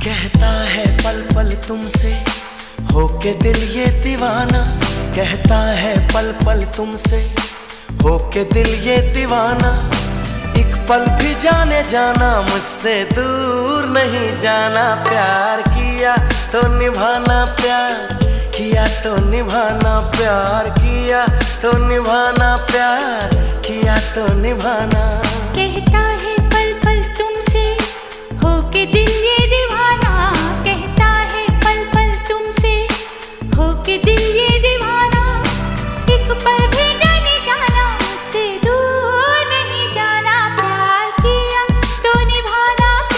कहता है पल पल तुमसे होके दिल ये दीवाना, कहता है पल पल तुमसे होके दिल ये दीवाना। एक पल भी जाने जाना मुझसे दूर नहीं जाना। प्यार किया तो निभाना, प्यार किया तो निभाना, प्यार किया तो निभाना, प्यार किया तो निभाना।